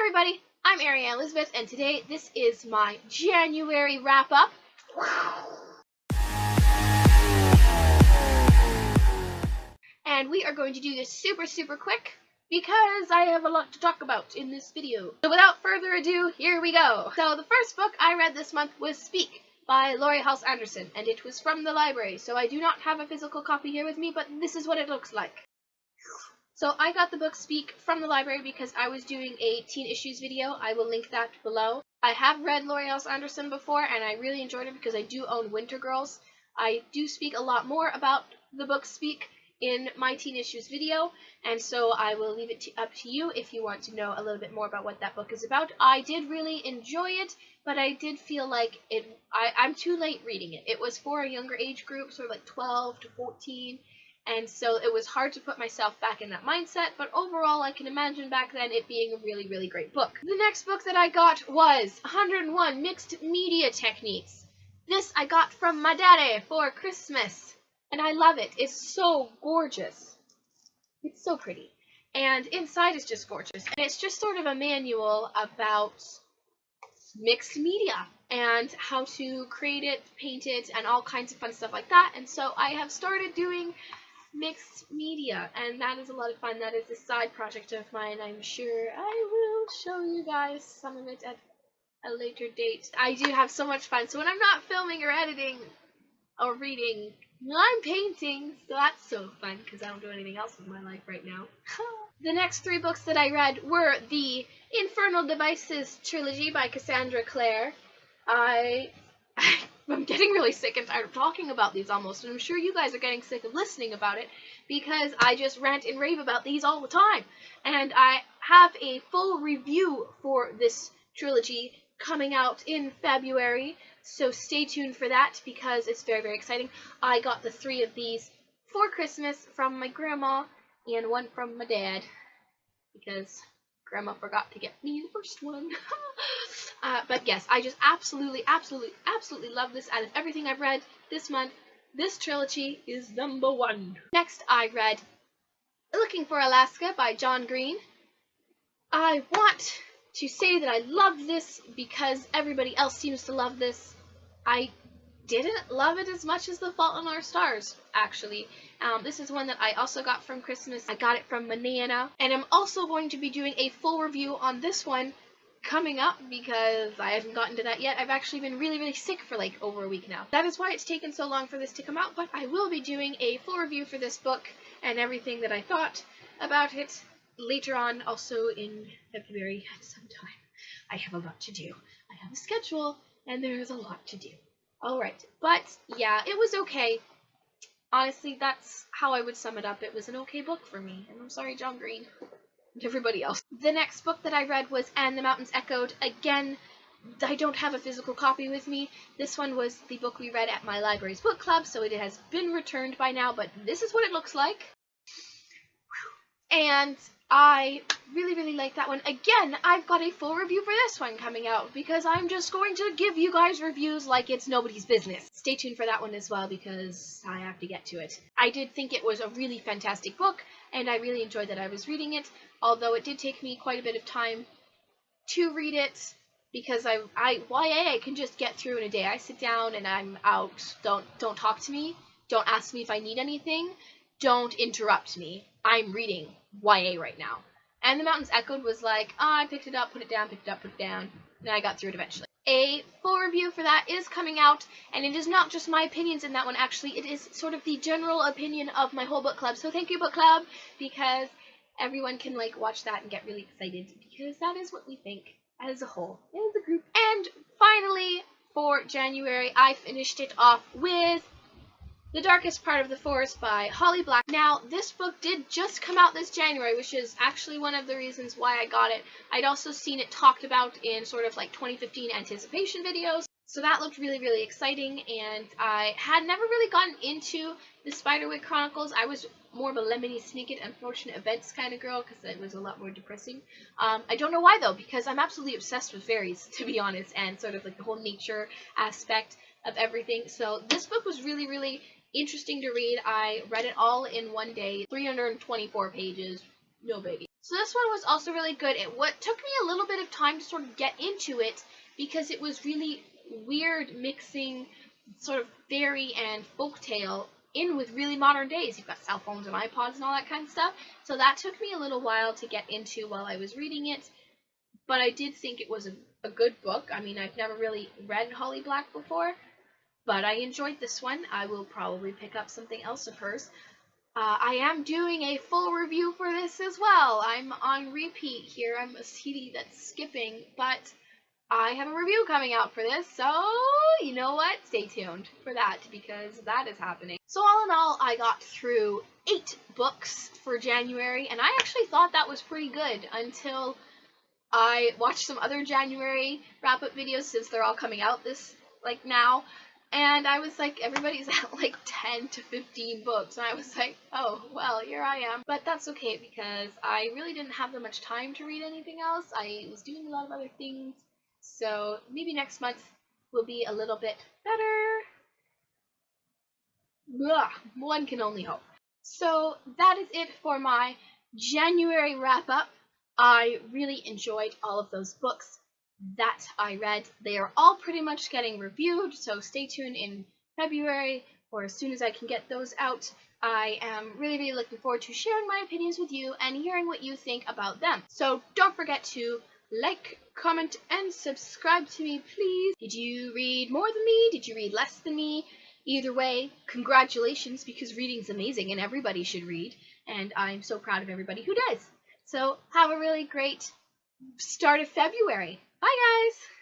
everybody, I'm Ariane Elizabeth, and today this is my January wrap-up. And we are going to do this super quick because I have a lot to talk about in this video. So without further ado, here we go. So the first book I read this month was Speak by Laurie Halse Anderson, and it was from the library. So I do not have a physical copy here with me, but this is what it looks like. So I got the book Speak from the library because I was doing a teen issues video. I will link that below. I have read Laurie Halse Anderson before, and I really enjoyed it because I do own Winter Girls. I do speak a lot more about the book Speak in my teen issues video, and so I will leave it up to you if you want to know a little bit more about what that book is about. I did really enjoy it, but I did feel like I'm too late reading it. It was for a younger age group, sort of like 12 to 14, and so it was hard to put myself back in that mindset, but overall I can imagine back then it being a really great book. The next book that I got was 101 Mixed Media Techniques. This I got from my daddy for Christmas, and I love it. It's so gorgeous. It's so pretty. And inside is just gorgeous, and it's just sort of a manual about mixed media and how to create it, paint it, and all kinds of fun stuff like that. And so I have started doing mixed media, and that is a lot of fun. That is a side project of mine. I'm sure I will show you guys some of it at a later date. I do have so much fun. So when I'm not filming or editing or reading, I'm painting. So that's so fun because I don't do anything else with my life right now. The next 3 books that I read were the Infernal Devices trilogy by Cassandra Clare. I'm getting really sick and tired of talking about these almost, and I'm sure you guys are getting sick of listening about it because I just rant and rave about these all the time. And I have a full review for this trilogy coming out in February, so stay tuned for that because it's very exciting. I got the 3 of these for Christmas from my grandma and one from my dad because Grandma forgot to get me the first one. But yes, I just absolutely love this. Out of everything I've read this month, this trilogy is #1. Next, I read Looking for Alaska by John Green. I want to say that I love this because everybody else seems to love this. I didn't love it as much as The Fault in Our Stars, actually. This is one that I also got from Christmas. I got it from Manana, and I'm also going to be doing a full review on this one coming up because I haven't gotten to that yet. I've actually been really sick for like over a week now. That is why it's taken so long for this to come out, but I will be doing a full review for this book and everything that I thought about it later on, also in February at some time. I have a lot to do. I have a schedule, and there is a lot to do. Alright, but yeah, it was okay. Honestly, that's how I would sum it up. It was an okay book for me, and I'm sorry, John Green. And everybody else. The next book that I read was And the Mountains Echoed. Again, I don't have a physical copy with me. This one was the book we read at my library's book club, so it has been returned by now, but this is what it looks like. And I really like that one. Again, I've got a full review for this one coming out because I'm just going to give you guys reviews like it's nobody's business. Stay tuned for that one as well because I have to get to it. I did think it was a really fantastic book, and I really enjoyed that I was reading it, although it did take me quite a bit of time to read it because YA I can just get through in a day. I sit down and I'm out. Don't talk to me. Don't ask me if I need anything. Don't interrupt me. I'm reading YA right now. And The Mountains Echoed was like, I picked it up, put it down, picked it up, put it down, and I got through it eventually. A full review for that is coming out, and it is not just my opinions in that one, actually. It is sort of the general opinion of my whole book club. So thank you, book club, because everyone can like watch that and get really excited because that is what we think as a whole, as a group. And finally, for January, I finished it off with The Darkest Part of the Forest by Holly Black. Now, this book did just come out this January, which is actually one of the reasons why I got it. I'd also seen it talked about in sort of like 2015 anticipation videos, so that looked really exciting, and I had never really gotten into the Spiderwick Chronicles. I was more of a Lemony Snicket Unfortunate Events kind of girl because it was a lot more depressing. I don't know why though, because I'm absolutely obsessed with fairies, to be honest, and sort of like the whole nature aspect of everything. So this book was really interesting to read. I read it all in one day, 324 pages, no biggie. So this one was also really good. What took me a little bit of time to sort of get into it because it was really weird mixing sort of fairy and folktale in with really modern days. You've got cell phones and iPods and all that kind of stuff. So that took me a little while to get into while I was reading it. But I did think it was a good book. I mean, I've never really read Holly Black before, but I enjoyed this one. I will probably pick up something else of hers. I am doing a full review for this as well. I'm on repeat here. I'm a CD that's skipping, but I have a review coming out for this, so you know what? Stay tuned for that because that is happening. So all in all, I got through 8 books for January, and I actually thought that was pretty good until I watched some other January wrap-up videos since they're all coming out now. And I was like, everybody's at like 10 to 15 books. And I was like, oh, well, here I am. But that's okay because I really didn't have that much time to read anything else. I was doing a lot of other things. So maybe next month will be a little bit better. Blah, one can only hope. So that is it for my January wrap-up. I really enjoyed all of those books that I read. They are all pretty much getting reviewed, so stay tuned in February or as soon as I can get those out. I am really looking forward to sharing my opinions with you and hearing what you think about them. So don't forget to like, comment, and subscribe to me, please. Did you read more than me? Did you read less than me? Either way, congratulations, because reading's amazing and everybody should read, and I'm so proud of everybody who does. So have a really great start of February. Bye, guys!